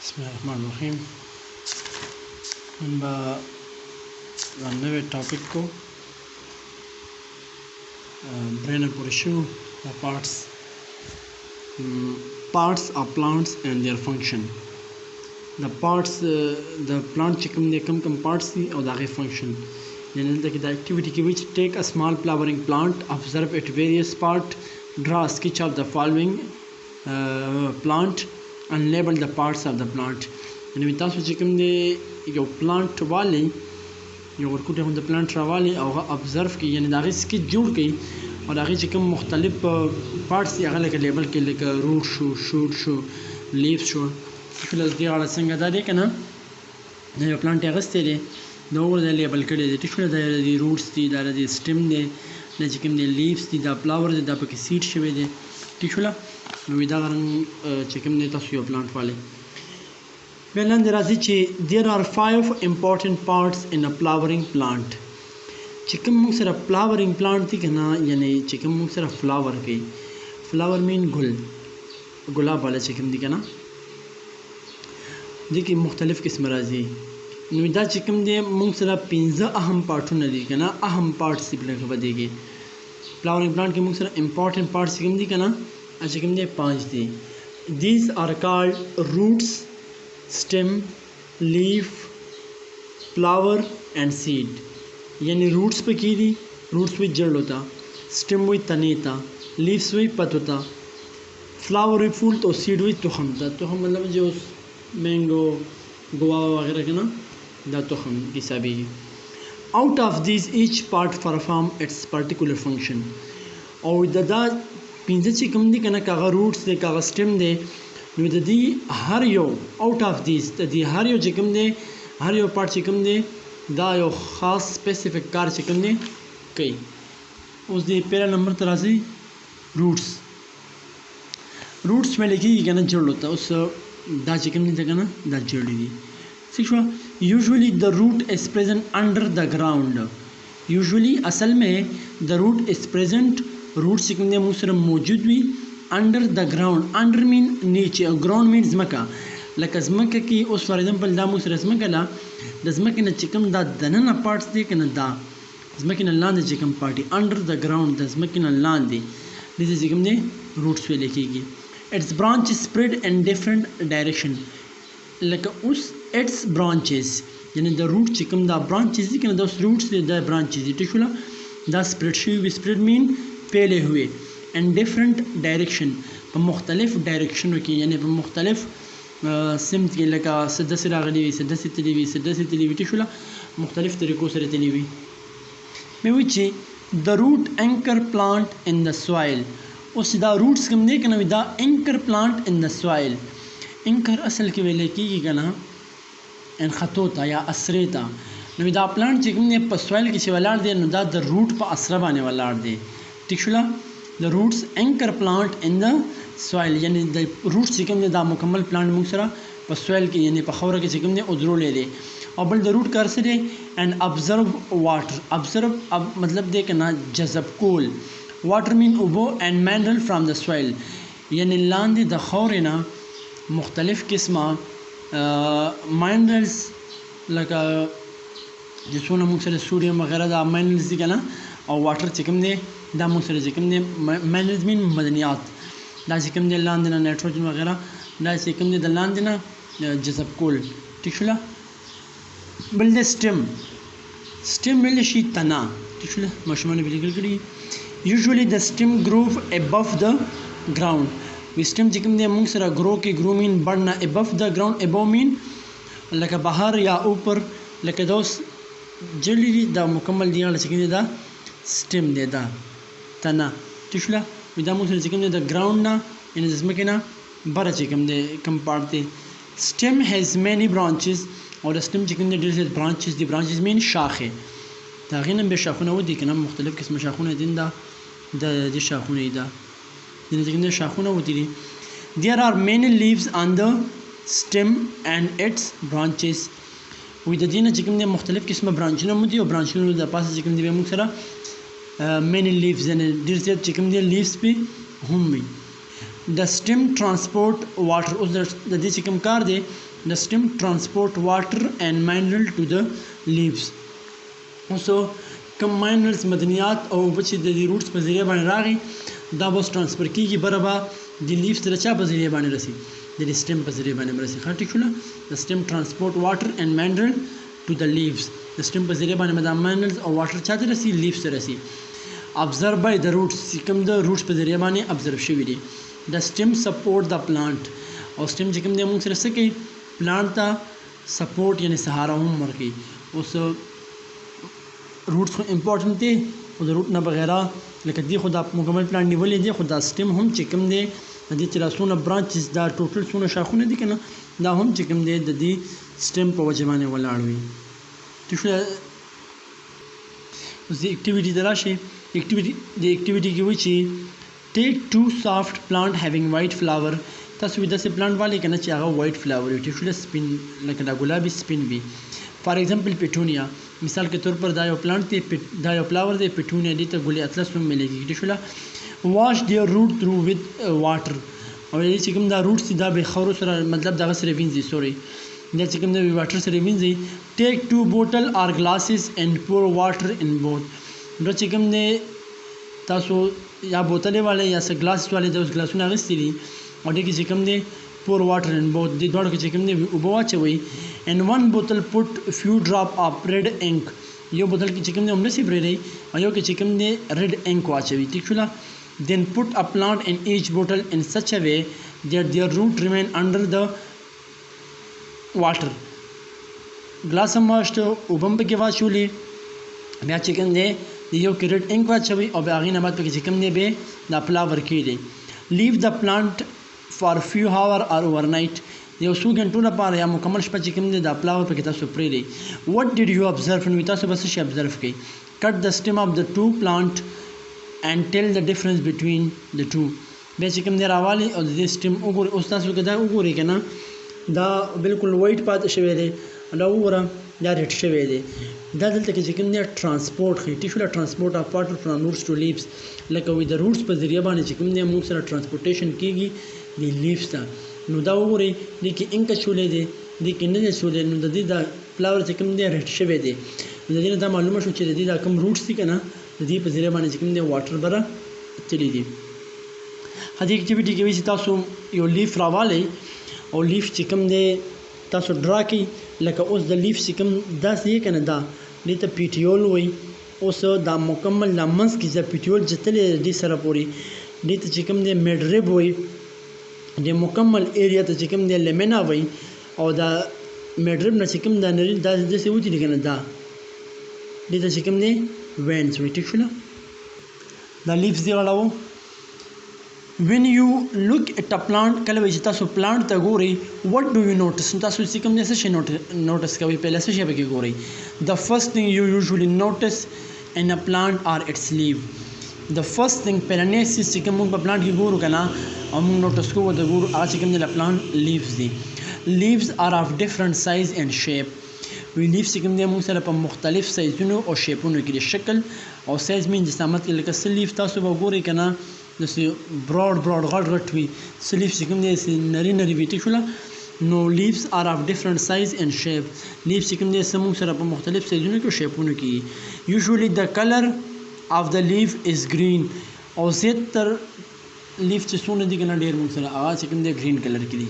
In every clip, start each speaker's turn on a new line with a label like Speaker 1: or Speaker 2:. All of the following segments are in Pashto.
Speaker 1: بسم الله الرحمن الرحیم. نن به نوې ټاپک کو برینه پورې شو د parts of plants and their function. The parts د plant چې کوم دي کوم parts دي او د هغې function. یعنې دلته کې د activity کې which take a small flowering plant, observe its various part, draw a sketch of the following plant and label the parts of the plant. یعنې تاسو چې کوم دی یو پلانټ والی یو ورکوټی هم د پلانټ راوالی او هغه ابزرو کړي، یعنې د هغې سکیچ جوړ کړي او د هغې چې کوم مختلف پارټس دي هغه لکه لیبل کړي، لکه روټ شو، شوټ شو، لیف شو. دې غاړه څنګه دا دی که نه، دا یو پلانټ یې اخیستی دی، دا وګوره دا لیبل کړی دی، ټیک شوله. دا د روټس دي، دا د سټیم دی، دا چې کوم دی لیفس دي، دا فلاور دی، دا پکې سیډ شوی دی، ټیک شوله. نو دغه رنګ چې کوم دی تاسو یو پلانټ والی. بیا لاندې راځي چې there are 5 important parts in a flowering plant. چې کوم موږ سره فلاورینګ پلانټ دی که نه، یعنې چې کوم موږ سره فلاور کوي، فلاور مین ګل، ګلاب والا چې کوم دی که نه، دې کې مختلف قسمه راځي. نو دا چې کوم دی موږ سره 15 اهم پارټونه دي که نه، اهم پارټس دي په دې کې. فلاورینګ پلانټ کې موږ سره امپارټنټ پارټس چې کوم دي که نه، چې کوم دی 5 دي. these are called roots, stem, leaf, flower and seed. یعنی روٹس پہ کی دی، روٹس وی جڑ ہوتا، سٹم وی تنے تا، لیفس وی پت ہوتا، فلاور وی پھول تو، سیڈ وی تخم تا. تخم مطلب جو مینگو گوابا وغیرہ کے نا، دا تخم کی حسابی. آؤٹ آف دیز ایچ پارٹ پرفارم اٹس پرٹیکولر فنکشن. اور دا پنځه چې کوم دي که نه، که هغه روټس دی که هغه سټم دی، نو د دې هر یو آؤٹ آف دیز د دې هر یو چې کوم دی، هر یو پارټ چې کوم دی دا یو خاص سپیسیفک کار چې کوم دی کوي. اوس د پہلا نمبر ته راځي روټس. روټس ویل کېږي که نه جړ ہوتا. اوس دا چې کوم دی که نه، دا جړې دي، ٹھیک شوه. یوزلی د روٹ از پریزنٹ انڈر دا گراؤنڈ. یوزلی اصل میں دا روٹ از پریزنٹ، روٹ چې کوم دی موږ سره موجود وي انډر د ګراؤنډ. انډر مین نیچه او ګراؤنډ مین ځمکه. لکه ځمکه کې اوس فار ایگزامپل دا موږ سره ځمکه ده، د ځمکې نه چې کوم دا دننه پارټس دی که نه، دا ځمکې نه لاندې چې کوم پارټ دی انډر د ګراؤنډ، د ځمکې نه لاندې، دې ته چې کوم دی روټس ویلی کېږي. اټس برانچز سپریډ ان ډفرنٹ ډایرکشن. لکه اوس اټس برانچز یعنې د روټ چې کوم دا برانچز دي که نه، دا اوس روټس دی، دا برانچز دي، ټیک شوله. دا سپریډ شوي وي، سپریډ مین پھیلے ہوئے، اینڈ ڈفرنٹ ڈائریکشن، په مختلف ډایرکشنو کې، یعنی په مختلف سمت کې، لکه څه داسې راغلي وي، څه داسې تللي وي، څه داسې تللي وي، ټیک شوله. مختلف طریقو سره تللي وي. مې وایي چې د روټ اینکر پلانټ ان د سوایل. اوس دا روټس کوم دی که نه، دا اینکر پلانټ ان د سوایل. اینکر اصل کې ویلی کېږي که نه انخطو ته یا اسرې ته. نو دا پلانټ چې کوم دی په سوایل کې چې ولاړ دی، نو دا د روټ په اسره باندې ولاړ دی، ٹھیک شوله. د روټس اینکر پلانٹ ان د سوایل، یعنی د روټس چې کوم دی دا مکمل پلانټ موږ سره په سوایل کې، یعنی په خاوره کې چې کوم دی ودرولی دی. او بل د روټ کار څه دی، اینڈ ابزرو واټر. ابزرو مطلب دی که نه جذب کول، واټر مین اوبو، اینڈ منرل فرام د سوایل، یعنی لاندې د خاورې نه مختلف قسمه منرلز لکه چې څونه موږ سره سوډیم وغیره دا منرلز دي که نه، او واټر چې کوم دی دا موږ سره چې کوم دی منرلز مین معدنیات، دا چې کوم دی لاندې نه نایټروجن وغیره، دا چې کوم دی د لاندې نه جذب کول، ټیک شوله. بل دی سټم. سټم ویلی شي تنه، ټیک شوله. ماشومانو پې لیکل کړي یوزولي د سټم ګروو ابف د ګراؤنډ. وی سټم چې کوم دی موږ سره ګرو کې، ګرو مین بړ نه، ابف د ګراؤنډ، ابو مین لکه بهر یا اوپر، لکه دا اوس جړلی دي، دا مکمل دی چې کوم دی دا سټم دی، دا تنه، ٹھیک شوله. دا موږ سره چې کوم دی د ګراؤنډ نه، یعنې د ځمکې نه بره چې کوم دی کوم پارټ دی. سټم هیز مینی برانچز. او د سټم چې کوم دی ډېر زیات برانچز دي. برانچز مین شاخې، د هغې نه بیا شاخونه ودي که نه، مختلف قسمه شاخونه دي، دا د دې شاخونه دي، دا دې چې کوم دی شاخونه ودي دي. there are many leaves on the stem and its branches. وی د دې نه چې کوم دی مختلف قسمه برانچونه مو دي، او برانچونو د پاسه چې کوم دی موږ سره many leaves، یعنې ډېر زیات چې کوم دی لیوز پې هم وي. د stem transport water اوس د دې چې کوم کار دی د stem transport water and mineral to the leaves اوس کوم minerals مدنیات او چې د روټس په ذریعہ باندې راغی دا بس ترانسفر کیږي برابر د لیفز تر چا په ذریعہ باندې رسي د stem په ذریعہ باندې رسي ښه ټیک شو د stem transport water and mineral to the leaves د stem په ذریعہ باندې د minerals او water چاته رسي لیفز ته رسي observed by the roots کوم د روټس په ذریعہ باندې observe شوی دی the stem support the plant او stem چې کوم دی موږ سره څه کوي پلانټ ته سپورټ یعنی سهارا هم ورکوي اوس روټس خو امپورټنټ دی او د روټ نه بغیره لکه دی خو دا مکمل پلانټ نیولې دی خو دا stem هم چې کوم دی د دې چې لاسونه برانچز دا ټوټل څونه شاخونه دي که نه دا هم چې کوم دی د دې stem په وجه باندې ولاړ وي ټیک شو اوس د اکټیویټي ته راشئ اکټیویټي کې وایي چې take two soft plant having white flower تاسو وي داسې پلانټ والي که نه چې هغه وایټ فلاور وي ټیک شو سپین لکه دا ګلابي سپین وي فار ایگزامپل پیټونیا مثال کے طور پر دا یو پلانټ دی دا یو فلاور دی پیټونیا دې ته ګلې اطلس هم ملېږي ټیک شو واش دیئر روټ تھرو وذ واټر او دې چې کوم دا روټس دي دا به خورو سره مطلب دغه سره وینځي سوري دا چې کوم د واټر سره وینځي ټیک ټو بوتل اور گلاسز اینڈ پور واټر ان بوت دا چې کوم دی تاسو یا بوتلې والے یا څه ګلاس والے د اوس ګلاسونه اخیستي دي او دې کې چې کوم دی پور واټر ان بوت دې دواړو کې چې کوم دی اوبه واچوئ and one bottle put few drop of red ink یو بوتل کې چې کوم دی همداسې پرېږدئ او یو کې چې کوم دی red ink واچوي ټیک شوله then put a plant in each bottle in such a way that their root remain under the water ګلاس هم واچته اوبه هم پکې واچولې بیا چې کوم دی یو کې ریډ انک واچوي او بیا هغې نه بعد پکې چې کوم دی بیا دا فلاور کېږدئ لیو د پلانټ فار فیو هاور اور اوور نایټ یو څو ګنټو لپاره یا مکمل شپه چې کوم دی دا فلاور پکې تاسو پرېږدئ وټ ډیډ یو ابزرو نو تاسو به څه شی ابزرو کوئ کټ د سټیم اف د ټو پلانټ اینډ ټیل د ډفرنس بټوین د ټو بیا چې کوم دی راوالئ او د دې سټیم وګورئ اوس تاسو که دا وګورئ که نه دا بالکل وایټ پاتې شوی دی دا وګوره دا ریډ شوی دی دا دلته کې چې کوم دی ټرانسپورټ ښیي ټیک شوله ټرانسپورټ اف واټر فرام روټس ټو لیوز لکه وایي د روټس په ذریعه باندې چې کوم دی موږ سره ټرانسپورټیشن کېږي د لیوز ته نو دا وګورئ دې کې انک اچولی دی دې کې نه دی اچولی نو د دې دا فلاور چې کوم دی ریډ شوی دی نو د دې نه دا معلومه شو چې د دې دا کوم روټس دي که نه د دې په ذریعه باندې چې کوم دی واټر به راتلي دي دې اکټیویټي کې وایي چې تاسو یو لیف راوالی او لیف چې کوم دی تاسو ډرا کړئ لکه اوس د لیف چې کوم داسې یې که نه دا دې ته پیټیول وایي اوس دا مکمل دا منځ کې چې پیټیول جتلی دې سره پورې دې ته چې کوم دی میډ ریب وایي د مکمل ایریا ته چې کوم دی لیمینا وایي او دا میډ ریب نه چې کوم دا نری دا داسې وتي دي که نه دا دې ته چې کوم دی وینس وایي ټیک شوله دا لیفز دې غړوو when you look at a plant کله وایي چې تاسو پلانټ ته ګورئ what do you notice تاسو چې کوم دی څه شی نوټس کوئ پهله څه شی پکې ګورئ the first thing you usually notice in a plant are its leaf the first thing پهلنی څیز چې کوم موږ په پلانټ کې ګورو که نه او موږ نوټس کوو د ګورو هغه چې کوم دی د پلانټ لیفز دي لیفز are of different size and shape وی لیفز چې کوم دی موږ سره په مختلف سایزونو او شیپونو کې د شکل او سایز مین جسامت کې لکه څه لیف تاسو به وګورئ که نه داسې براډ غټ وي څه لیفز چې کوم دی داسې نري وي ټیک شوله نو لیفز آر آف ډفرنٹ سایز اینڈ شیپ لیفز چې کوم دی څه موږ سره په مختلف سایزونو کې او شیپونو کې یوزولی د کلر آف د لیف از گرین او زیاتر لیف چې څونه دي که نه ډېر موږ سره هغه چې کوم دی ګرین کلر کې دي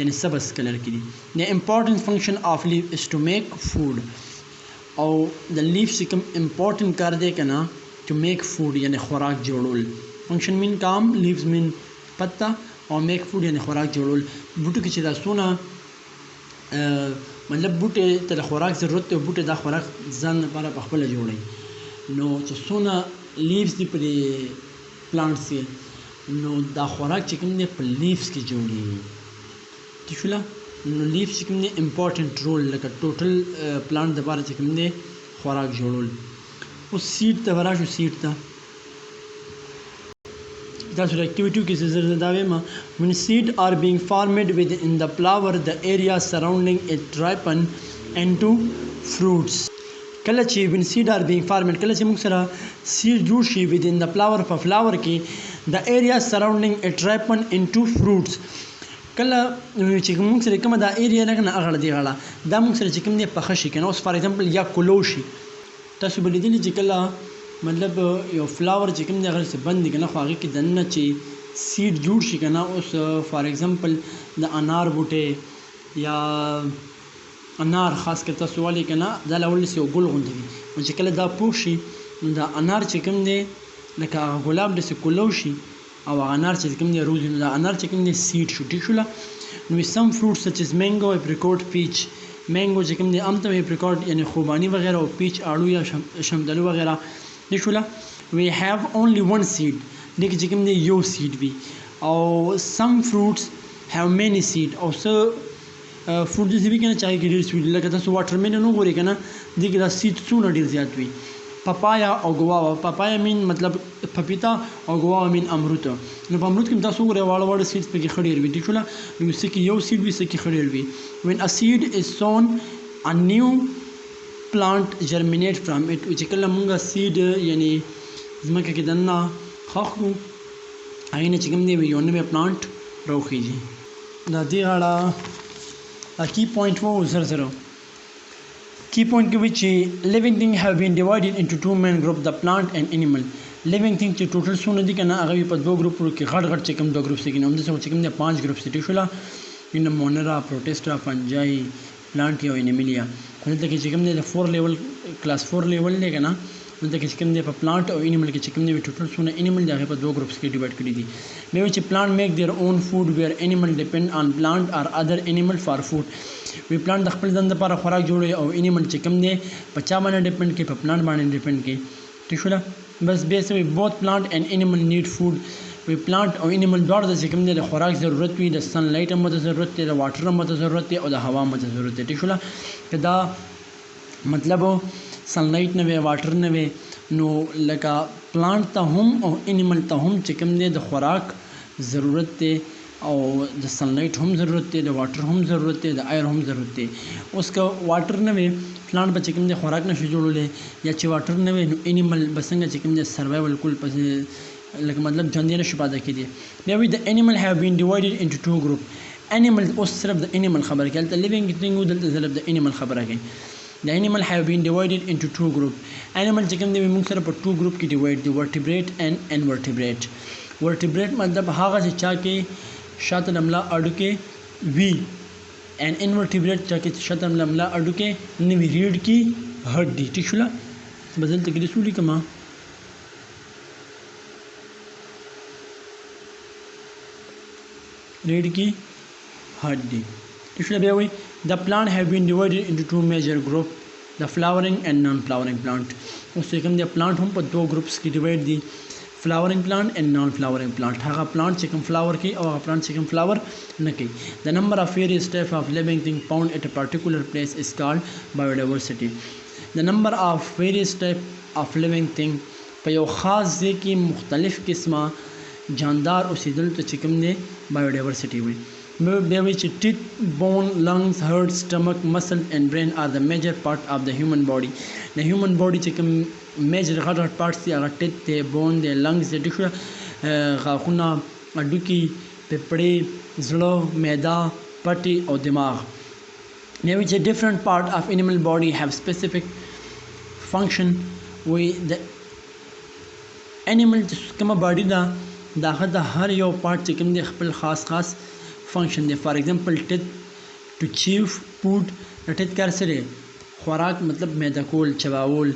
Speaker 1: یعنی سبز کلر کې دي د امپورټنٹ فنکشن آف لیف از ټو میک فوډ او د لیف چې کوم امپورټنٹ کار دی که نه ټو میک فوډ یعنی خوراک جوړول فنکشن مین کام لیوز مین پتا او میک فوډ یعنی خوراک جوړول بوټو کې چې دا څونه مطلب بوټي ته د خوراک ضرورت دی او بوټي دا خوراک ځان لپاره په خپله جوړوي نو چې څونه لیوز دي په دې پلانټس کې نو دا خوراک چې کوم دی په لیوز کې جوړېږي ٹھیک شوله نو لیوز چې کوم دی امپورټنټ رول لکه ټوټل پلانټ دپاره چې کوم دی خوراک جوړول اوس سیډ ته به راشو سیډ ته تاسو د اکټیویټیو کې څه زر دا وایم when seed are being formed within the flower the area surrounding it ripen into fruits کله چې when seed are being formed کله چې موږ سره seed جوړ شي within the flower په فلاور کې the area surrounding it ripen into fruits. کله چې موږ سره کومه دا ایریا نه کنه هغه دی غاړه دا موږ سره چې کوم دی پخه شي کنه اوس فار ایگزامپل یا کلو شي تاسو به لیدلی چې کله مطلب یو فلاور چې کوم دی هغه څه بند کنه خو هغه کې دنه چې سیډ جوړ شي کنه اوس فار ایگزامپل د انار بوټي یا انار خاص کر تاسو والی کنه دا لول سي ګل غونډي نو چې کله دا پوښ شي نو دا انار چې کوم دی لکه ګلاب د سکولو شي او انار چې کوم دی روز نو دا انار چې کوم دی سیډ شو ټیک شو نو some fruits such as mango apricot peach mango چې کوم دی امته apricot یعنی خوبانی وغیرہ او peach آړو یا شمدلو وغیرہ نشولا we have only one seed دغه چې کوم دی یو seed وي او some fruits have many seed او so fruit دې وی کنه چاهي کې ډیر سویټ لکه تاسو واټرملن وګورئ کنه دغه دا سیډ څونه ډیر زیات وي پاپایا او ګواوا پاپایا مین مطلب پپیتا او ګواوا مین امرود نو په امرود کې تاسو وګورئ واړه واړه سیډز پکې خړیر وي ټیک ولا نو سکه یو سیډ وي سکه خړیر وي when a seed is sown a new plant germinate from it چې کله مونږه سیډ یعنی زمکه کې دنه خاخو عینه چې کوم دی یو نوې پلانټ راوخیږي دا دی غاړه a key point wo 00 key point ke which living thing have been divided into two main group the plant and animal living thing چې ټوټل سونه دي کنه هغه په دوه ګروپونو کې غټ چې کوم دوه ګروپ سي کنه هم د څه چې کوم د پنځه ګروپ سي ټیشولا ان مونرا پروټیسټا فنجای پلانټ یو انیملیا خو دلته کې چې کوم د 4 لیول کلاس 4 لیول دی کنه دلته کې چې کوم د په پلانټ او انیمل کې چې کوم د ټوټل سونه انیمل دغه په دوه ګروپس کې ډیوایډ کړی دي مې چې پلانټ میک देयर اون فود ویر انیمل ډیپند آن پلانټ اور ادر انیمل فار فود وی پلانټ د خپل ځان لپاره خوراک جوړوي او انیمل چې کوم دی په چا باندې ډیپند کې په پلانټ باندې ډیپند کې ٹھیک شو بس بیسیکلی بوث پلانټ اینڈ انیمل نیډ فود وی پلانټ او انیمل دواړه د چې کوم دی د خوراک ضرورت وي د سن لایټ هم ضرورت دی د واټر هم ضرورت دی او د هوا هم ضرورت دی ٹھیک شو دا مطلب سن لایټ نه وي واټر نه وي نو لکه پلانټ ته هم او انیمل ته هم چې کوم دی د خوراک ضرورت دی او د سنلایټ هم ضرورت دی د واټر هم ضرورت دی د ایر هم ضرورت دی اوس که واټر نه وي پلانټ به چې کوم دی خوراک نشي جوړولی یا چې واټر نه وي نو انیمل به څنګه چې کوم دی سروایول کول پسې لکه مطلب ژوندی نشي پاتې کېدی بیا وایي د انیمل هیو بین ډیوایډډ انټو ټو ګروپ انیمل اوس صرف د انیمل خبره کوي هلته لیوینګ تھنګ و دلته صرف د انیمل خبره کوي The animal have been divided into two groups. Animal چې کوم دی موږ سره په two group کې divide دي vertebrate and invertebrate. Vertebrate مطلب هغه چې چا کې شاته لملا اډو کې وی and invertebrate چا کې شاته لملا اډو کې نوی ریډ کې هډ دي ٹھیک شو بدل ته کې رسولي کما ریډ کې هډ دي ٹھیک شو بیا وایي The plant have been divided into two major groups, the flowering and non-flowering plant. اوس کوم دی پلانټ هم په دوه ګروپس کې ډیوایډ دي flowering plant and non-flowering plant. هغه پلانټ چې کوم فلاور کوي او هغه پلانټ چې کوم فلاور نه کوي. The number of various types of living things found at a particular place is called biodiversity. The number of various types of living things په یو خاص ځای کې مختلف قسمه جاندار اوسېدل ته چې کوم دی biodiversity وایي. بیا وایي چې teeth, bone, lungs, heart, stomach, muscle and brain are the major part of the human body. The human body چې کوم major غټ parts دي هغه teeth دی bone دی lungs دی ټیک غاښونه هډوکي پپړې زړه معده پټي او دماغ بیا وایي چې different part of animal body have specific function وایي د animal چې کومه باډي ده د هغه د هر یو پارټ چې کوم دی خپل خاص function دی فار ایگزامپل teeth to chew food د teeth کار سره خوراک مطلب معده کول چباول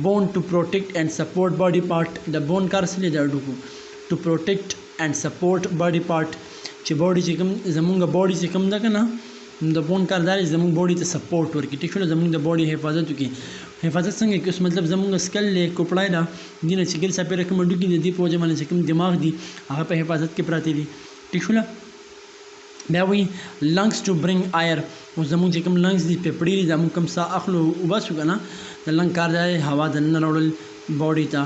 Speaker 1: bone to protect and support body part د bone کار سره د هډوکو to protect and support body part چې باډي چې کوم زمونږ باډي چې کوم ده کنه د bone کار دی زمونږ باډي ته سپورټ ورکړي ټیک شو زمونږ د باډي حفاظت وکړي حفاظت څنګه کې اوس مطلب زمونږ سکل له کوپړای دا دینه چې ګل سپیره کوم ډوکی دی په وجه باندې چې کوم دماغ دی هغه په حفاظت کې پراته دي ټیک شو بیا وایي lungs to bring air اوس زمونږ چې کوم لنګس دي پپړې دي زمونږ کوم ساه اخلو وباسو که نه د لنګ کار دی هوا دننه راوړل باډي ته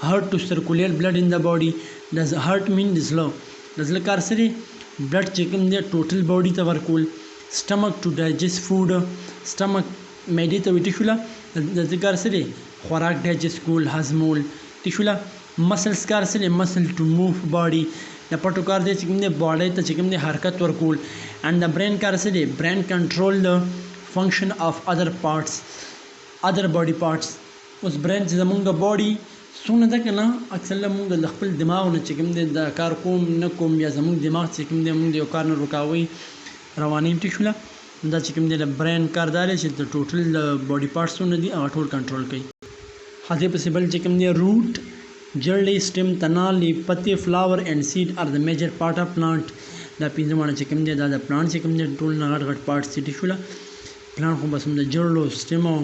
Speaker 1: heart to circulate blood in the body does heart mean د زړه کار سره بلډ چې کوم دی ټوټل باډي ته ورکول stomach to digest food stomach معدې ته ویټی شوله د کار سره خوراک ډایجست کول هضمول ټیک شوله مسلز کار څه دی مسل ټو موو باډي د پټو کار دی چې کوم دی باډي ته چې کوم دی حرکت ورکول اینډ د برین کار څه دی برین کنټرول د فنکشن اف ادر پارټس ادر باډي پارټس اوس برین چې زمونږ د باډي څونه ده که نه اکثر موږ د خپل دماغ نه چې کوم دی د کار کوم نه کوم یا زمونږ دماغ چې کوم دی موږ د یو کار نه رکاوي روانیم ټیک شوله دا چې کوم دی د برین کار دا دی چې د ټوټل باډي پارټسونه دي هغه ټول کنټرول کوي هغې پسې بل چې کوم دی روټ جړلې سټیم تنا لیف پتې فلاور اینډ سیډ آر د میجر پارټ اف پلانټ دا پنځه ماڼه چې کوم دی دا د پلانټ چې کوم دی ټول نه غټ غټ پارټس دي ټیک شوله پلانټ خو بس د جړلو سټیم او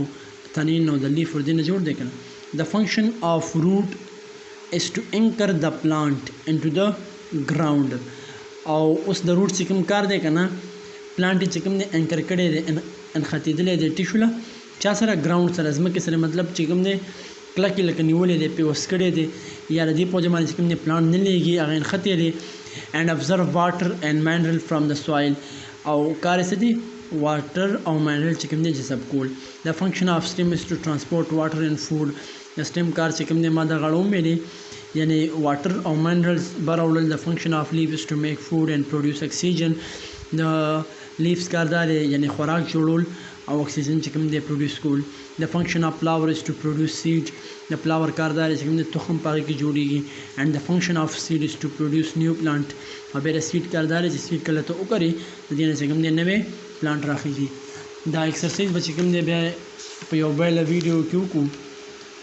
Speaker 1: تنین او د لیف ور دې نه جوړ دی که نه The function of root is to anchor the plant into the ground. او اوس د روټ چې کوم کار دی که نه پلانټ چې کوم دی انکر کړی دی انخښتېدلی دی ټیک شوله چا سره ګراوند سره ځمکې سره مطلب چې کوم دی کلکې لکه نیولی دی پیوس کړی دی یا د دې په وجه باندې چې کوم دی پلانټ نه لیږي هغه انخښتی دی and observe water and mineral from the soil او کار یې څه دی واټر او منرل چې کوم دی جذب کول د فنکشن آف سټیم is to transport water and food د سټیم کار چې کوم دی ما د غړو ویلې یعنی واټر او منرلز براوړل د فنکشن آف لیف is to make food and produce oxygen د لیفز کار دا دی یعنی خوراک جوړول او اکسیجن چې کوم دی پروډیوس کول د فنکشن آف فلاور is to produce seed د فلاور کار دا دی چې کوم دی تخم په هغې کې جوړیږي and the function of seed is to produce new plant او بیا د سیډ کار دا دی چې سیډ کله ته وکرې د دې نه چې کوم دی نوی پلانټ راخیږي دا ایکسرسایز به چې کوم دی بیا په یو بله ویډیو کې وکړو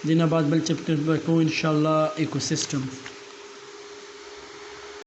Speaker 1: دې نه بعد بل چپټر به کوو انشاءالله ایکوسیسټم